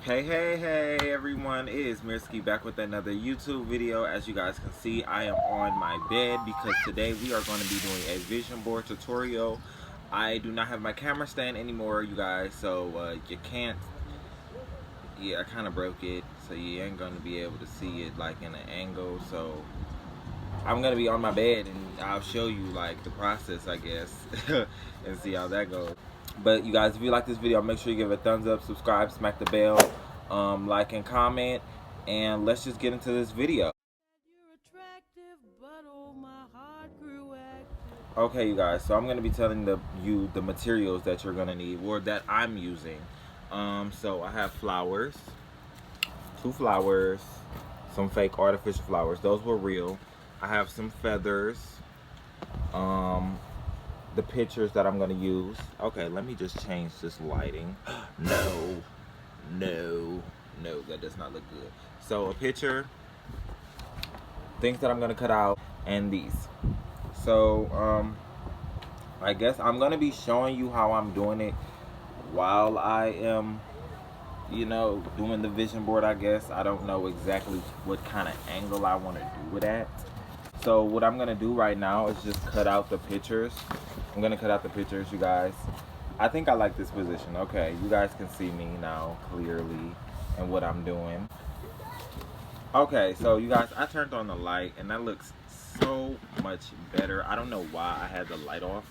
Hey everyone, it is Mirsky back with another YouTube video. As you guys can see, I am on my bed because today we are going to be doing a vision board tutorial. I do not have my camera stand anymore, you guys, so you can't, I kind of broke it, so you ain't going to be able to see it like in an angle. So I'm going to be on my bed and I'll show you like the process, I guess, and see how that goes. But you guys, if you like this video, make sure you give it a thumbs up, subscribe, smack the bell, like and comment, and let's just get into this video. Okay, you guys, so I'm going to be telling you the materials that you're going to need, or that I'm using. So I have flowers, 2 flowers, some fake artificial flowers. Those were real. I have some feathers, the pictures that I'm going to use. Okay, let me just change this lighting. No, that does not look good. So a picture, things that I'm going to cut out, and these. So I guess I'm going to be showing you how I'm doing it while I am, doing the vision board, I guess. I don't know exactly what kind of angle I want to do it at. So what I'm going to do right now is just cut out the pictures. I'm going to cut out the pictures, you guys. I think I like this position. Okay, you guys can see me now clearly and what I'm doing. Okay, so you guys, I turned on the light and that looks so much better. I don't know why I had the light off.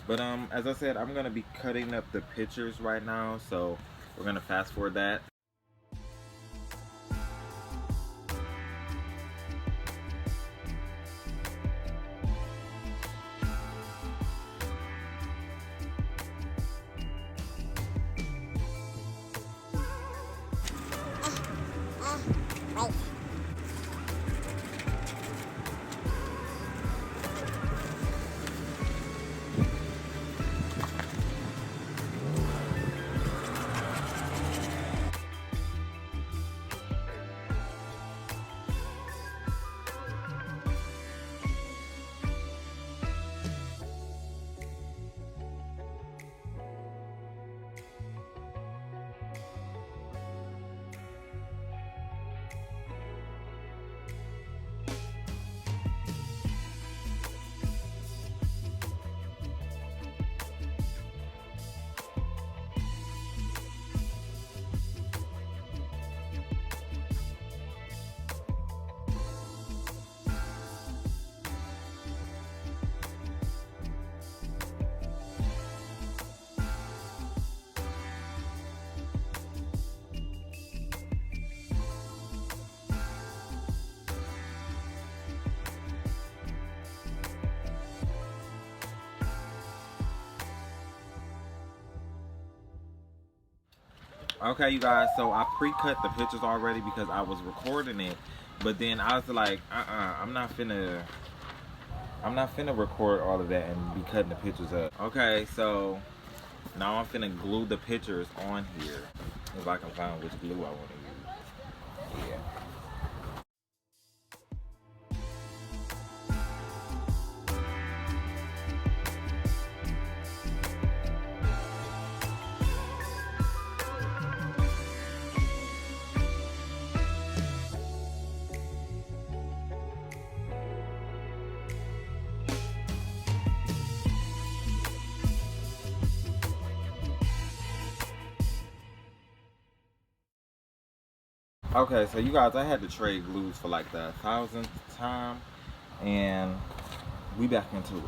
But as I said, I'm going to be cutting up the pictures right now. So we're going to fast forward that. Okay, you guys, so I pre-cut the pictures already because I was recording it, but then I was like, I'm not finna record all of that and be cutting the pictures up. Okay, so now I'm finna glue the pictures on here, if I can find which glue I want to use. Yeah. Okay, so you guys, I had to trade glues for like the 1,000th time, and we back into it.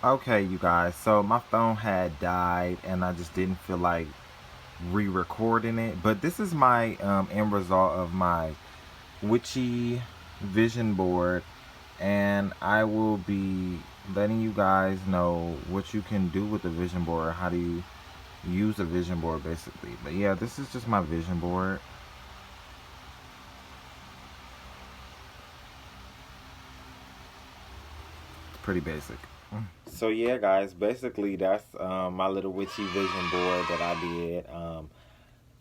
Okay, you guys, so my phone had died and I just didn't feel like re-recording it, but this is my end result of my Witchy vision board, and I will be letting you guys know what you can do with the vision board, how do you use a vision board basically. But yeah, this is just my vision board. It's pretty basic. So yeah, guys, basically that's my little witchy vision board that I did.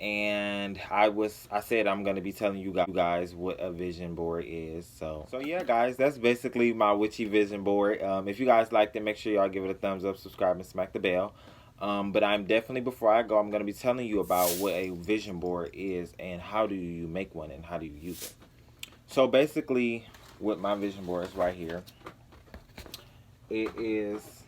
And I said I'm gonna be telling you guys what a vision board is. So yeah, guys, that's basically my witchy vision board. If you guys liked it, make sure y'all give it a thumbs up, subscribe, and smack the bell. But I'm definitely, before I go, I'm gonna be telling you about what a vision board is and how do you make one and how do you use it. So basically, what my vision board is right here. It is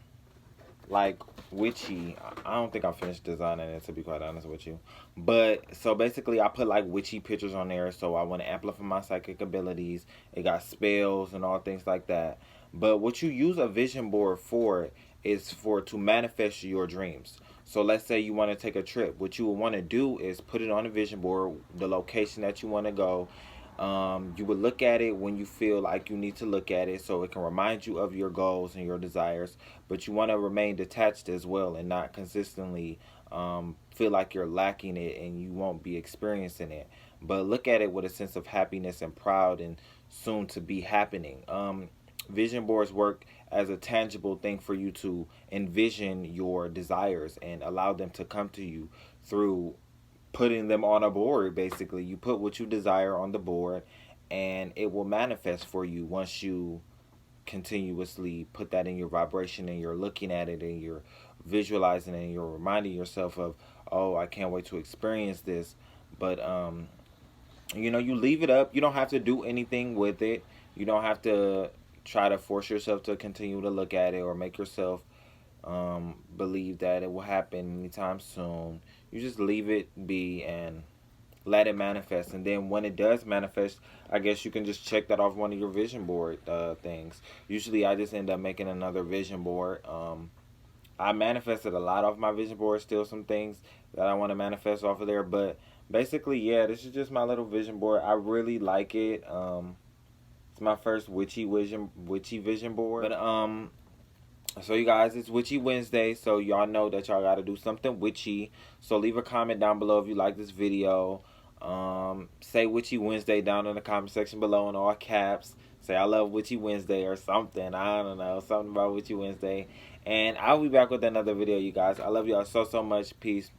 like witchy. I don't think I finished designing it, to be quite honest with you. But so basically I put like witchy pictures on there, so I want to amplify my psychic abilities. It got spells and all things like that. But what you use a vision board for is for to manifest your dreams. So let's say you want to take a trip. What you would want to do is put it on a vision board, the location that you want to go. You would look at it when you feel like you need to look at it, so it can remind you of your goals and your desires. But you want to remain detached as well and not consistently feel like you're lacking it and you won't be experiencing it. But look at it with a sense of happiness and proud and soon to be happening. Vision boards work as a tangible thing for you to envision your desires and allow them to come to you through putting them on a board. Basically, you put what you desire on the board and it will manifest for you once you continuously put that in your vibration and you're looking at it and you're visualizing it and you're reminding yourself of, oh, I can't wait to experience this. But you leave it up. You don't have to do anything with it. You don't have to try to force yourself to continue to look at it or make yourself believe that it will happen anytime soon. You just leave it be and let it manifest. And then when it does manifest, I guess you can just check that off one of your vision board things. Usually I just end up making another vision board. I manifested a lot off my vision board, still some things that I want to manifest off of there. But basically, yeah, this is just my little vision board. I really like it. It's my first witchy vision board. But so you guys, it's Witchy Wednesday, so y'all know that y'all gotta do something witchy. So leave a comment down below if you like this video. Say Witchy Wednesday down in the comment section below in all caps. Say I love Witchy Wednesday or something. I don't know, something about Witchy Wednesday. And I'll be back with another video, you guys. I love y'all so much. Peace.